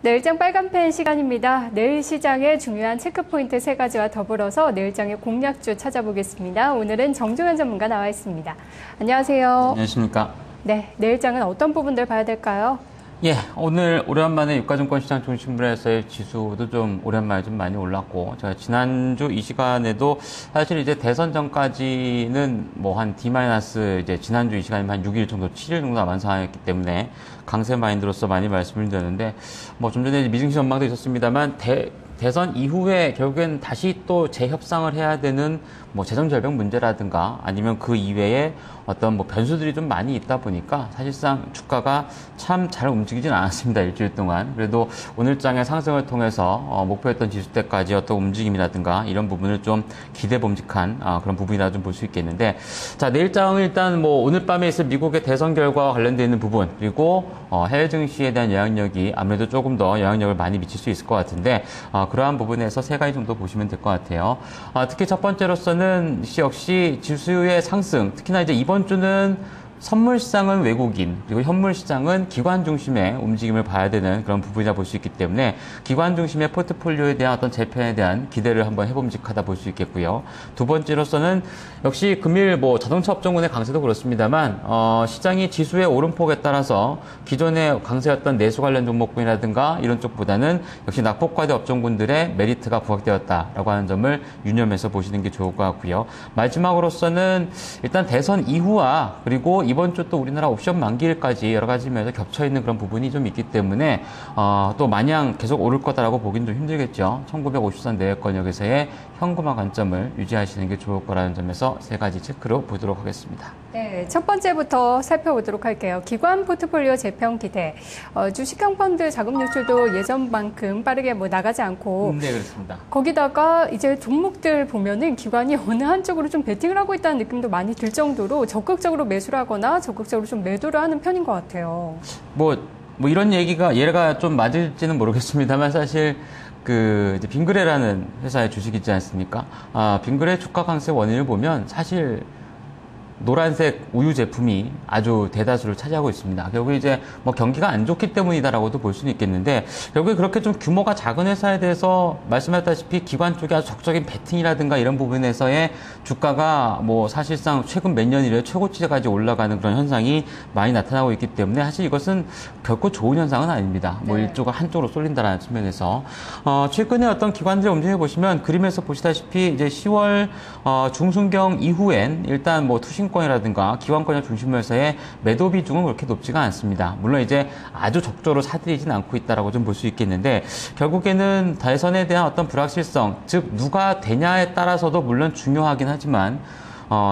내일장 빨간펜 시간입니다. 내일 시장의 중요한 체크포인트 3가지와 더불어서 내일장의 공략주 찾아보겠습니다. 오늘은 정종현 전문가 나와 있습니다. 안녕하세요. 안녕하십니까. 네, 내일장은 어떤 부분들 봐야 될까요? 예, 오늘 오랜만에 유가증권 시장 중심으로 해서의 지수도 좀 오랜만에 좀 많이 올랐고, 제가 지난주 이 시간에도 사실 이제 대선 전까지는 뭐 한 D- 이제 지난주 이 시간이면 한 6일 정도, 7일 정도 남은 상황이었기 때문에 강세 마인드로서 많이 말씀을 드렸는데, 뭐 좀 전에 미증시 전망도 있었습니다만, 대선 이후에 결국엔 다시 또 재협상을 해야 되는 뭐 재정 절벽 문제라든가 아니면 그 이외에 어떤 뭐 변수들이 좀 많이 있다 보니까 사실상 주가가 참 잘 움직이진 않았습니다. 일주일 동안. 그래도 오늘장의 상승을 통해서 목표했던 지수대까지 어떤 움직임이라든가 이런 부분을 좀 기대 범직한 그런 부분이라 좀 볼 수 있겠는데, 자, 내일장은 일단 뭐 오늘 밤에 있을 미국의 대선 결과와 관련되어 있는 부분, 그리고 해외 증시에 대한 영향력이 아무래도 조금 더 영향력을 많이 미칠 수 있을 것 같은데, 그러한 부분에서 3가지 정도 보시면 될 것 같아요. 특히 첫 번째로서는 역시 지수의 상승, 특히나 이제 이번 주는 선물 시장은 외국인, 그리고 현물 시장은 기관 중심의 움직임을 봐야 되는 그런 부분이라 볼 수 있기 때문에 기관 중심의 포트폴리오에 대한 어떤 재편에 대한 기대를 한번 해봄직하다 볼 수 있겠고요. 두 번째로서는 역시 금일 뭐 자동차 업종군의 강세도 그렇습니다만 시장이 지수의 오름폭에 따라서 기존에 강세였던 내수 관련 종목군이라든가 이런 쪽보다는 역시 낙폭과대 업종군들의 메리트가 부각되었다라고 하는 점을 유념해서 보시는 게 좋을 것 같고요. 마지막으로서는 일단 대선 이후와 그리고 이번 주 또 우리나라 옵션 만기일까지 여러 가지 면에서 겹쳐있는 그런 부분이 좀 있기 때문에 또 마냥 계속 오를 거다라고 보기는 좀 힘들겠죠. 1953 내외권역에서의 현금화 관점을 유지하시는 게 좋을 거라는 점에서 3가지 체크로 보도록 하겠습니다. 네, 첫 번째부터 살펴보도록 할게요. 기관 포트폴리오 재편 기대. 주식형 펀드 자금 유출도 예전만큼 빠르게 뭐 나가지 않고. 네, 그렇습니다. 거기다가 이제 종목들 보면은 기관이 어느 한쪽으로 좀 베팅을 하고 있다는 느낌도 많이 들 정도로 적극적으로 매수를 하거나 적극적으로 좀 매도를 하는 편인 것 같아요. 뭐 이런 예가 좀 맞을지는 모르겠습니다만 사실 이제 빙그레라는 회사의 주식이 있지 않습니까? 빙그레 주가 강세 원인을 보면 사실 노란색 우유 제품이 아주 대다수를 차지하고 있습니다. 결국에 이제 뭐 경기가 안 좋기 때문이다라고도 볼 수는 있겠는데, 결국에 그렇게 좀 규모가 작은 회사에 대해서 말씀하셨다시피 기관 쪽에 아주 적극적인 베팅이라든가 이런 부분에서의 주가가 뭐 사실상 최근 몇 년 이래 최고치까지 올라가는 그런 현상이 많이 나타나고 있기 때문에 사실 이것은 결코 좋은 현상은 아닙니다. 뭐 일조가 한쪽으로 쏠린다라는 측면에서 최근에 어떤 기관들의 움직임을 보시면 그림에서 보시다시피 이제 10월 중순경 이후엔 일단 뭐 투신권이라든가 기관권을 중심으로 해서의 매도 비중은 그렇게 높지가 않습니다. 물론 이제 아주 적조로 사들이진 않고 있다라고 좀 볼 수 있겠는데, 결국에는 대선에 대한 어떤 불확실성, 즉 누가 되냐에 따라서도 물론 중요하긴 하지만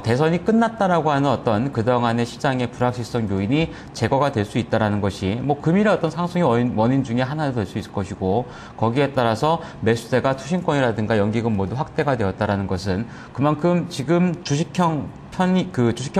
대선이 끝났다라고 하는 어떤 그동안의 시장의 불확실성 요인이 제거가 될 수 있다라는 것이 뭐 금일의 어떤 상승의 원인 중에 하나가 될 수 있을 것이고, 거기에 따라서 매수세가 투신권이라든가 연기금 모두 확대가 되었다라는 것은 그만큼 지금 주식형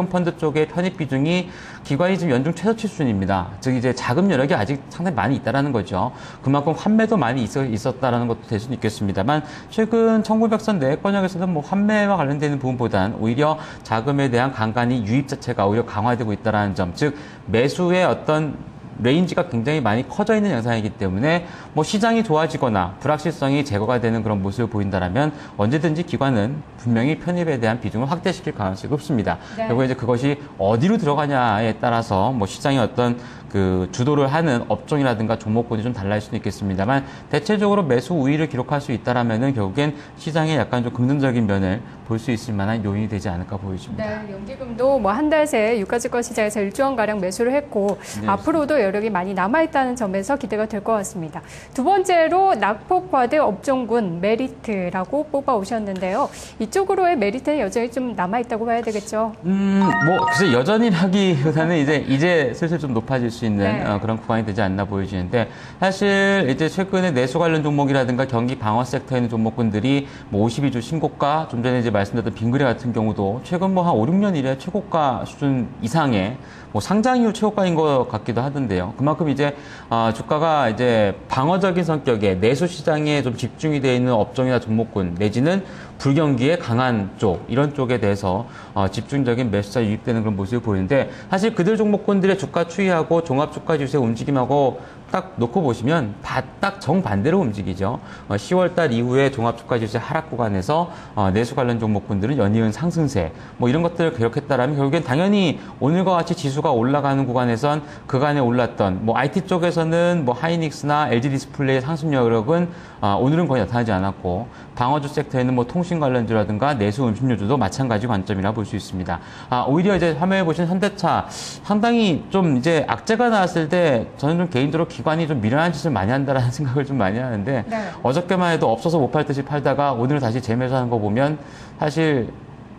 펀드 쪽의 편입 비중이 기관이 지금 연중 최저치 수준입니다. 즉 이제 자금 여력이 아직 상당히 많이 있다라는 거죠. 그만큼 환매도 많이 있었다라는 것도 될 수는 있겠습니다만, 최근 1900선 내외권역에서는 뭐 환매와 관련되는 부분보단 오히려 자금에 대한 간간히 유입 자체가 오히려 강화되고 있다라는 점, 즉 매수의 어떤 레인지가 굉장히 많이 커져 있는 양상이기 때문에 뭐 시장이 좋아지거나 불확실성이 제거가 되는 그런 모습을 보인다라면 언제든지 기관은 분명히 편입에 대한 비중을 확대시킬 가능성이 높습니다. 네. 그리고 이제 그것이 어디로 들어가냐에 따라서 뭐 시장의 어떤 주도를 하는 업종이라든가 종목군이 좀 달라질 수는 있겠습니다만, 대체적으로 매수 우위를 기록할 수 있다라면은 결국엔 시장의 약간 좀 긍정적인 면을 볼 수 있을 만한 요인이 되지 않을까 보여집니다. 네, 연기금도 뭐 한 달 새 유가증권 시장에서 1조 원가량 매수를 했고, 네, 앞으로도 여력이 많이 남아있다는 점에서 기대가 될 것 같습니다. 두 번째로 낙폭과대 업종군 메리트라고 뽑아오셨는데요. 이쪽으로의 메리트는 여전히 좀 남아있다고 봐야 되겠죠? 뭐 글쎄 여전히라기보다는 이제 슬슬 좀 높아질 수 있는 네. 그런 구간이 되지 않나 보여지는데, 사실 이제 최근에 내수 관련 종목이라든가 경기 방어 섹터에 있는 종목군들이 뭐 52주 신고가, 좀 전에 이제 말씀드렸던 빙그레 같은 경우도 최근 뭐 한 5, 6년 이래 최고가 수준 이상의 뭐 상장 이후 최고가인 것 같기도 하던데요. 그만큼 이제 주가가 이제 방어적인 성격의 내수 시장에 좀 집중이 되어 있는 업종이나 종목군 내지는 불경기에 강한 쪽 이런 쪽에 대해서 집중적인 매수자 유입되는 그런 모습을 보이는데 사실 그들 종목군들의 주가 추이하고 종합 주가 지수의 움직임하고 딱 놓고 보시면 딱 정반대로 움직이죠. 10월달 이후에 종합주가지수의 하락 구간에서 내수 관련 종목군들은 연이은 상승세 뭐 이런 것들을 기록했다라면 결국엔 당연히 오늘과 같이 지수가 올라가는 구간에선 그간에 올랐던 뭐 IT 쪽에서는 뭐 하이닉스나 LG 디스플레이의 상승 여력은 오늘은 거의 나타나지 않았고 방어주 섹터에는 뭐 통신 관련주라든가 내수 음식료주도 마찬가지 관점이라 볼 수 있습니다. 오히려 이제 화면에 보신 현대차 상당히 좀 이제 악재가 나왔을 때 저는 좀 개인적으로 기관이 좀 미련한 짓을 많이 한다라는 생각을 좀 많이 하는데 네. 어저께만 해도 없어서 못 팔듯이 팔다가 오늘 다시 재매수하는 거 보면 사실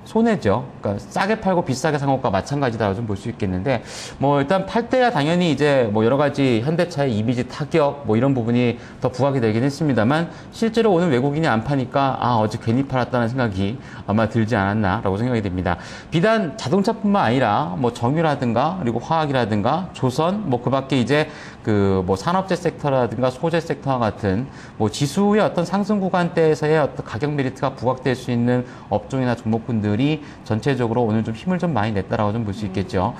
손해죠. 그러니까 싸게 팔고 비싸게 산 것과 마찬가지다라고 좀 볼 수 있겠는데 뭐 일단 팔 때야 당연히 이제 뭐 여러 가지 현대차의 이미지 타격 뭐 이런 부분이 더 부각이 되긴 했습니다만 실제로 오늘 외국인이 안 파니까 어제 괜히 팔았다는 생각이 아마 들지 않았나라고 생각이 됩니다. 비단 자동차뿐만 아니라 뭐 정유라든가 그리고 화학이라든가 조선 뭐 그밖에 이제 그 뭐 산업재 섹터라든가 소재 섹터와 같은 뭐 지수의 어떤 상승 구간대에서의 어떤 가격 메리트가 부각될 수 있는 업종이나 종목군들이 전체적으로 오늘 좀 힘을 좀 많이 냈다라고 좀 볼 수 있겠죠.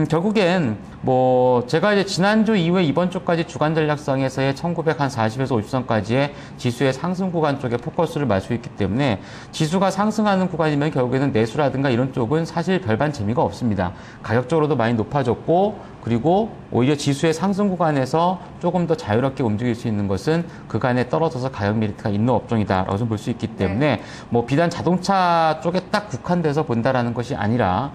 결국엔 뭐 제가 이제 지난주 이후에 이번 주까지 주간 전략성에서의 1940에서 50선까지의 지수의 상승 구간 쪽에 포커스를 맞추고 있기 때문에 지수가 상승하는 구간이면 결국에는 내수라든가 이런 쪽은 사실 별반 재미가 없습니다. 가격적으로도 많이 높아졌고 그리고 오히려 지수의 상승 구간에서 조금 더 자유롭게 움직일 수 있는 것은 그간에 떨어져서 가격 메리트가 있는 업종이다라고 좀 볼 수 있기 때문에 뭐 비단 자동차 쪽에 딱 국한돼서 본다라는 것이 아니라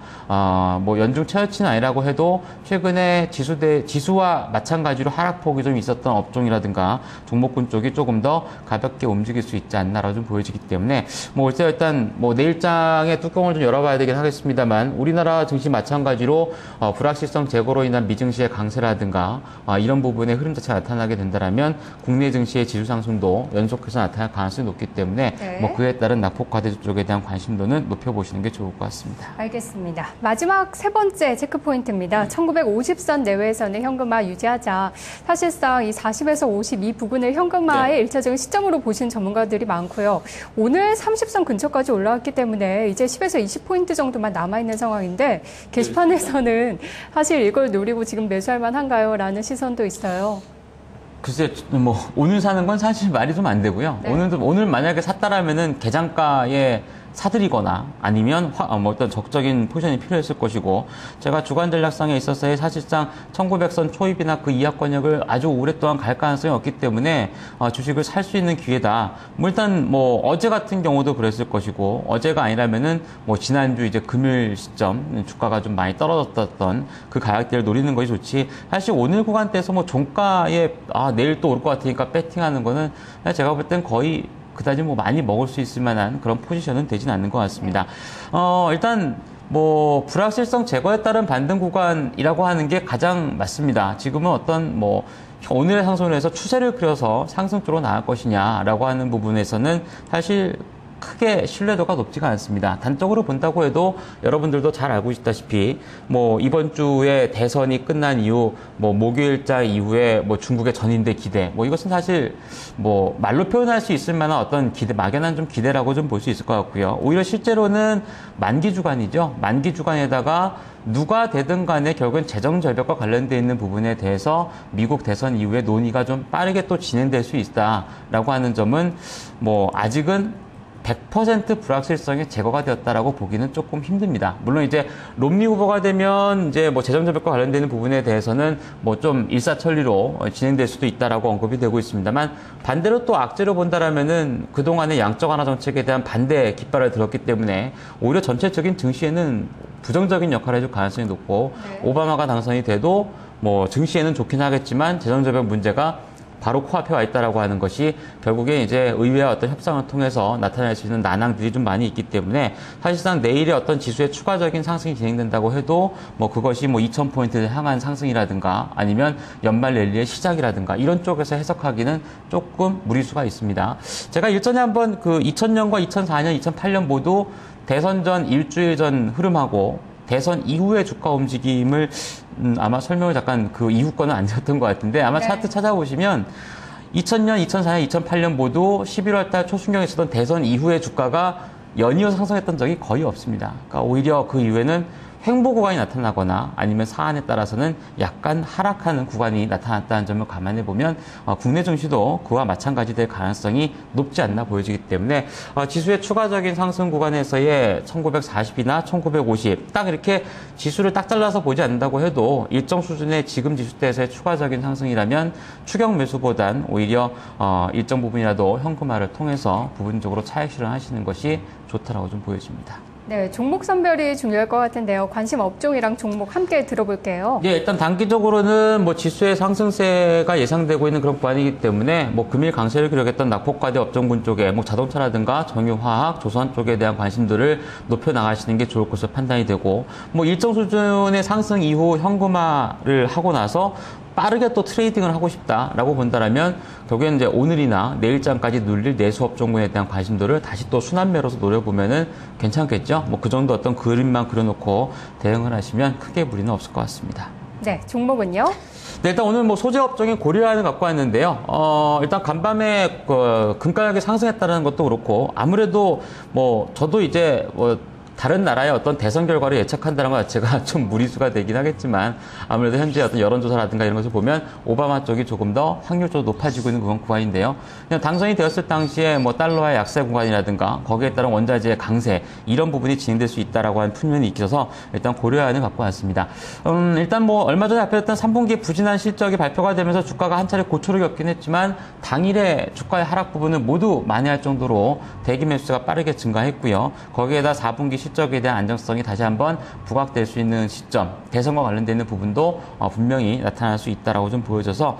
뭐 연중 최저치는 아니라고 해도 최근에 지수와 마찬가지로 하락폭이 좀 있었던 업종이라든가 종목군 쪽이 조금 더 가볍게 움직일 수 있지 않나라고 좀 보여지기 때문에 뭐 일단 뭐 내일장의 뚜껑을 좀 열어봐야 되긴 하겠습니다만 우리나라 증시 마찬가지로 불확실성 제거로 인한 미증시의 강세라든가 이런 부분의 흐름 자체가 나타나게 된다면 국내 증시의 지수 상승도 연속해서 나타날 가능성이 높기 때문에 뭐 그에 따른 낙폭 과대주 쪽에 대한 관심도는 높여보시는 게 좋을 것 같습니다. 알겠습니다. 마지막 세 번째 체크 포인트입니다. 1950선 내외에서는 현금화 유지하자. 사실상 이 40에서 52 부근을 현금화의 1차적인 시점으로 보신 전문가들이 많고요. 오늘 30선 근처까지 올라왔기 때문에 이제 10에서 20포인트 정도만 남아있는 상황인데 게시판에서는 사실 이걸 노리고 지금 매수할 만한가요? 라는 시선도 있어요. 글쎄, 뭐 오늘 사는 건 사실 말이 좀 안 되고요. 오늘 만약에 샀다라면은 계장가에 사들이거나 아니면 뭐 어떤 적적인 포지션이 필요했을 것이고 제가 주간 전략상에 있어서의 사실상 1900선 초입이나 그 이하권역을 아주 오랫동안 갈 가능성이 없기 때문에 주식을 살 수 있는 기회다. 뭐 일단 뭐 어제 같은 경우도 그랬을 것이고 어제가 아니라면은 뭐 지난주 이제 금요일 시점 주가가 좀 많이 떨어졌던 그 가격대를 노리는 것이 좋지. 사실 오늘 구간대에서 뭐 종가에 내일 또 올 것 같으니까 배팅하는 거는 제가 볼 땐 거의 그다지 뭐 많이 먹을 수 있을 만한 그런 포지션은 되진 않는 것 같습니다. 일단 뭐 불확실성 제거에 따른 반등 구간이라고 하는 게 가장 맞습니다. 지금은 어떤 뭐 오늘의 상승을 해서 추세를 그려서 상승 쪽으로 나갈 것이냐라고 하는 부분에서는 사실 크게 신뢰도가 높지가 않습니다. 단적으로 본다고 해도 여러분들도 잘 알고 있다시피 뭐 이번 주에 대선이 끝난 이후 뭐 목요일자 이후에 뭐 중국의 전인대 기대 뭐 이것은 사실 뭐 말로 표현할 수 있을 만한 어떤 기대 막연한 좀 기대라고 좀 볼 수 있을 것 같고요. 오히려 실제로는 만기 주간이죠. 만기 주간에다가 누가 되든 간에 결국은 재정 절벽과 관련되어 있는 부분에 대해서 미국 대선 이후에 논의가 좀 빠르게 또 진행될 수 있다라고 하는 점은 뭐 아직은 100% 불확실성이 제거가 되었다라고 보기는 조금 힘듭니다. 물론 이제 롬니 후보가 되면 이제 뭐 재정 절벽과 관련되는 부분에 대해서는 뭐 좀 일사천리로 진행될 수도 있다라고 언급이 되고 있습니다만 반대로 또 악재로 본다라면은 그동안의 양적 완화 정책에 대한 반대 깃발을 들었기 때문에 오히려 전체적인 증시에는 부정적인 역할을 해줄 가능성이 높고 오바마가 당선이 돼도 뭐 증시에는 좋긴 하겠지만 재정 절벽 문제가 바로 코앞에 와 있다라고 하는 것이 결국에 이제 의회와 어떤 협상을 통해서 나타날 수 있는 난항들이 좀 많이 있기 때문에 사실상 내일의 어떤 지수의 추가적인 상승이 진행된다고 해도 뭐 그것이 뭐 2000포인트를 향한 상승이라든가 아니면 연말 랠리의 시작이라든가 이런 쪽에서 해석하기는 조금 무리수가 있습니다. 제가 일전에 한번 그 2000년과 2004년, 2008년 모두 대선 전 일주일 전 흐름하고 대선 이후의 주가 움직임을 아마 설명을 잠깐 그 이후 거는 안 드렸던 것 같은데 아마 네. 차트 찾아보시면 2000년, 2004년, 2008년 모두 11월 달 초순경에 있었던 대선 이후의 주가가 연이어 상승했던 적이 거의 없습니다. 그러니까 오히려 그 이후에는 횡보 구간이 나타나거나 아니면 사안에 따라서는 약간 하락하는 구간이 나타났다는 점을 감안해 보면 국내 증시도 그와 마찬가지 될 가능성이 높지 않나 보여지기 때문에 지수의 추가적인 상승 구간에서의 1940이나 1950 딱 이렇게 지수를 딱 잘라서 보지 않는다고 해도 일정 수준의 지금 지수대에서의 추가적인 상승이라면 추격 매수보단 오히려 일정 부분이라도 현금화를 통해서 부분적으로 차익 실현하시는 것이 좋다라고 좀 보여집니다. 네, 종목 선별이 중요할 것 같은데요. 관심 업종이랑 종목 함께 들어볼게요. 예, 일단 단기적으로는 뭐 지수의 상승세가 예상되고 있는 그런 구간이기 때문에 뭐 금일 강세를 기록했던 낙폭과대 업종군 쪽에 뭐 자동차라든가 정유화학, 조선 쪽에 대한 관심도를 높여 나가시는 게 좋을 것으로 판단이 되고 뭐 일정 수준의 상승 이후 현금화를 하고 나서 빠르게 또 트레이딩을 하고 싶다라고 본다라면 결국에는 이제 오늘이나 내일장까지 눌릴 내수 업종군에 대한 관심도를 다시 또 순환매로서 노려보면은 괜찮겠죠? 뭐 그 정도 어떤 그림만 그려놓고 대응을 하시면 크게 무리는 없을 것 같습니다. 네, 종목은요? 네, 일단 오늘 뭐 소재 업종인 고리아연을 갖고 왔는데요. 일단 간밤에 금 가격이 상승했다는 것도 그렇고 아무래도 뭐 저도 이제 뭐 다른 나라의 어떤 대선 결과를 예측한다는 것 자체가 좀 무리수가 되긴 하겠지만 아무래도 현재 어떤 여론조사라든가 이런 것을 보면 오바마 쪽이 조금 더 확률적으로 높아지고 있는 그런 구간인데요. 그냥 당선이 되었을 당시에 뭐 달러의 약세 구간이라든가 거기에 따른 원자재의 강세 이런 부분이 진행될 수 있다라고 하는 풍문이 있어서 일단 고려안을 갖고 왔습니다. 일단 뭐 얼마 전에 발표했던 3분기 부진한 실적이 발표가 되면서 주가가 한 차례 고초를 겪긴 했지만 당일의 주가의 하락 부분은 모두 만회할 정도로 대기 매수가 빠르게 증가했고요. 거기에다 4분기 실적에 대한 안정성이 다시 한번 부각될 수 있는 시점, 대선과 관련되는 부분도 분명히 나타날 수 있다라고 좀 보여져서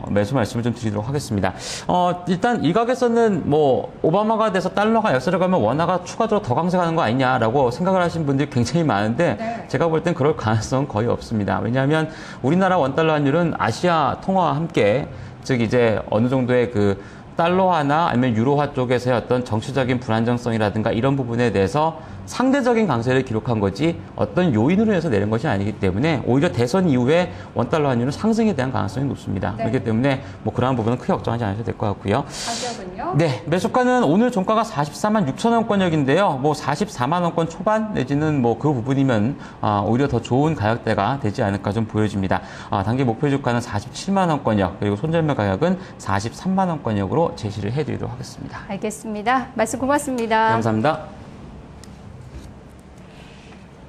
매수 말씀을 좀 드리도록 하겠습니다. 일단 일각에서는 뭐 오바마가 돼서 달러가 역세를 가면 원화가 추가적으로 더 강세가는 거 아니냐라고 생각을 하시는 분들이 굉장히 많은데 네. 제가 볼 땐 그럴 가능성은 거의 없습니다. 왜냐하면 우리나라 원달러 환율은 아시아 통화와 함께 즉 이제 어느 정도의 그 달러화나 아니면 유로화 쪽에서의 어떤 정치적인 불안정성이라든가 이런 부분에 대해서 상대적인 강세를 기록한 거지 어떤 요인으로 해서 내린 것이 아니기 때문에 오히려 대선 이후에 원달러 환율은 상승에 대한 가능성이 높습니다. 네. 그렇기 때문에 뭐 그러한 부분은 크게 걱정하지 않으셔도 될 것 같고요. 가격은요? 네, 매수가는 오늘 종가가 44만 6천 원권역인데요. 뭐 44만 원권 초반 내지는 뭐 그 부분이면 오히려 더 좋은 가격대가 되지 않을까 좀 보여집니다. 단기 목표 주가는 47만 원권역 그리고 손절매 가격은 43만 원권역으로 제시를 해드리도록 하겠습니다. 알겠습니다. 말씀 고맙습니다. 네, 감사합니다.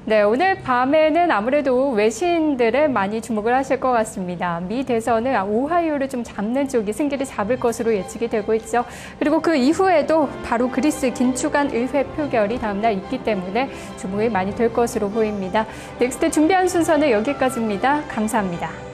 네, 오늘 밤에는 아무래도 외신들에 많이 주목을 하실 것 같습니다. 미 대선은 오하이오를 좀 잡는 쪽이 승기를 잡을 것으로 예측이 되고 있죠. 그리고 그 이후에도 바로 그리스 긴축안 의회 표결이 다음날 있기 때문에 주목이 많이 될 것으로 보입니다. 넥스트 준비한 순서는 여기까지입니다. 감사합니다.